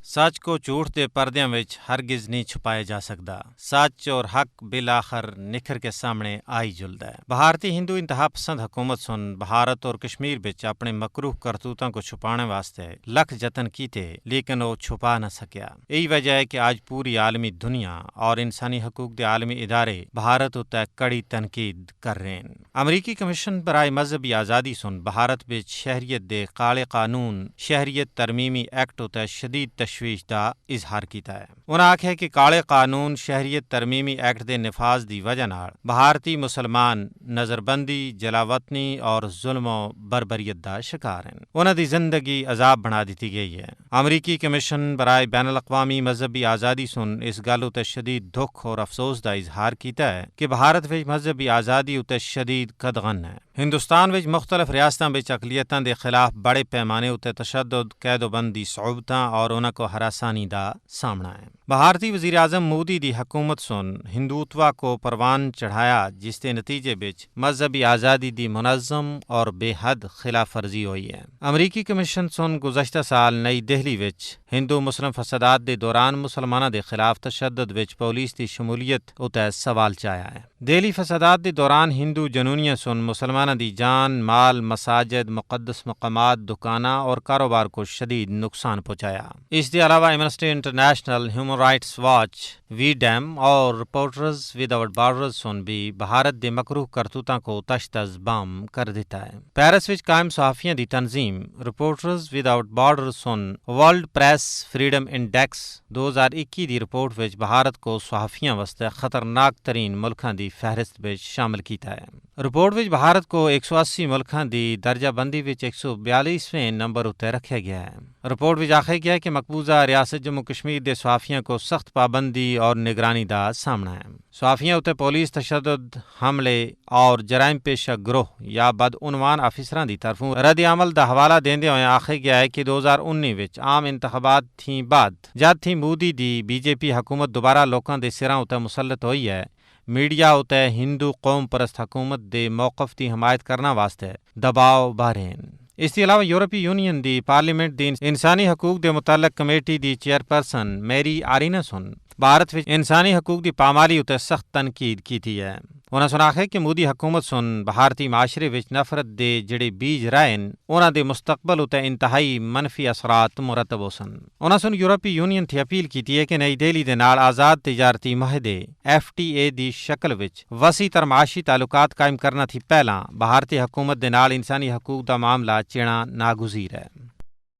سچ کو جھوٹ دے پردیاں وچ ہرگز نہیں چھپایا جا سکتا۔ سچ اور حق بالآخر نکھر کے سامنے آئی جلدا ہے۔ بھارتی ہندو انتہا پسند حکومت سن بھارت اور کشمیر بچ اپنے مکروہ کرتوتاں کو چھپانے واسطے لکھ جتن کیتے لیکن وہ چھپا نہ سکیا۔ یہی وجہ ہے کہ آج پوری عالمی دنیا اور انسانی حقوق دے عالمی ادارے بھارت اتے کڑی تنقید کر رہے ہیں۔ امریکی کمیشن برائے مذہبی آزادی سن بھارت بچ شہریت دے کالے قانون شہریت ترمیمی ایکٹ اتے شدید تشویش دا اظہار کیتا ہے۔ انہاں آکھیا کہ کالے قانون شہریت ترمیمی ایکٹ دے نفاذ دی وجہ نال بھارتی مسلمان نظر بندی، جلاوطنی اور ظلم و بربریت دا شکار ہیں۔ انہاں دی زندگی عذاب بنا دیتی گئی ہے۔ امریکی کمیشن برائے بین الاقوامی مذہبی آزادی سن اس گل اتے شدید دکھ اور افسوس دا اظہار کیتا ہے کہ بھارت وچ مذہبی آزادی اتے شدید قدغن ہے۔ ہندوستان وچ مختلف ریاستاں وچ اقلیتاں دے خلاف بڑے پیمانے اتے تشدد، قید و بندی، صعوبتاں اور انہاں کو ہراسانی دا سامنا ہے۔ بھارتی وزیر اعظم مودی دی حکومت سن ہندوتوا کو پروان چڑھایا جس کے نتیجے بچ مذہبی آزادی دی منظم اور بے حد خلاف ورزی ہوئی ہے۔ امریکی کمیشن سن گزشتہ سال نئی دہلی وچ ہندو مسلم فسادات دے دوران مسلماناں دے خلاف تشدد وچ پولیس دی شمولیت اتے سوال چایا ہے۔ دہلی فسادات دے دوران ہندو جنونیاں سن مسلماناں دی جان، مال، مساجد، مقدس مقامات، دکاناں اور کاروبار کو شدید نقصان پہنچایا۔ اس کے علاوہ Amnesty International, Human Rights Watch, V Dem اور رپورٹرز وداؤٹ بارڈرز سن بھی بھارت دے مکروہ کرتوتاں کو تش تش بام کر دیتا ہے۔ پیرس وچ قائم صحافیاں دی تنظیم reporters Without Borders sun world press freedom index 2021 the report which Bharat کو صحافیاں واسطے خطرناک ترین ملکاں دی فہرست وچ شامل کیتا ہے۔ رپورٹ وچ بھارت کو 180 ملکاں دی درجہ بندی وچ 142ویں نمبر اتے رکھا گیا ہے۔ رپورٹ وچ آکھیا گیا کہ مقبوضہ ریاست جموں کشمیر دے صحافیاں کو سخت پابندی اور نگرانی دا سامنا ہے۔ صحافیاں اتے پولیس تشدد، حملے اور جرائم پیشہ گروہ یا بدعنوان آفیسراں دی طرفوں رد عمل دا حوالہ دیندے ہوئے آکھیا گیا ہے کہ 2019 وچ عام انتخابات تھیں بعد جد تھی مودی دی بی جے پی حکومت دوبارہ لوکاں دے سراں اتے مسلط ہوئی ہے، میڈیا اتے ہندو قوم پرست حکومت دے موقف دی حمایت کرنا واسطے دباؤ بارے ہیں۔ اس کے علاوہ یورپی یونین دی پارلیمنٹ دی انسانی حقوق دے متعلق کمیٹی دی چیئرپرسن میری آرینا سن بھارت وچ انسانی حقوق دی پامالی اتے سخت تنقید کیتی ہے۔ انہاں سن آکھیا کہ مودی حکومت سن بھارتی معاشرے وچ نفرت دے جڑے بیج رائے انہاں دے مستقبل اتے انتہائی منفی اثرات مرتب ہو سن۔ انہاں سن یورپی یونین تھی اپیل کیتی ہے کہ نئی دہلی دے نال آزاد تجارتی معاہدے FTA دی شکل وچ وسیع تر معاشی تعلقات قائم کرنا تھی پہلاں بھارتی حکومت دے نال انسانی حقوق دا معاملہ چینا ناگزیر ہے۔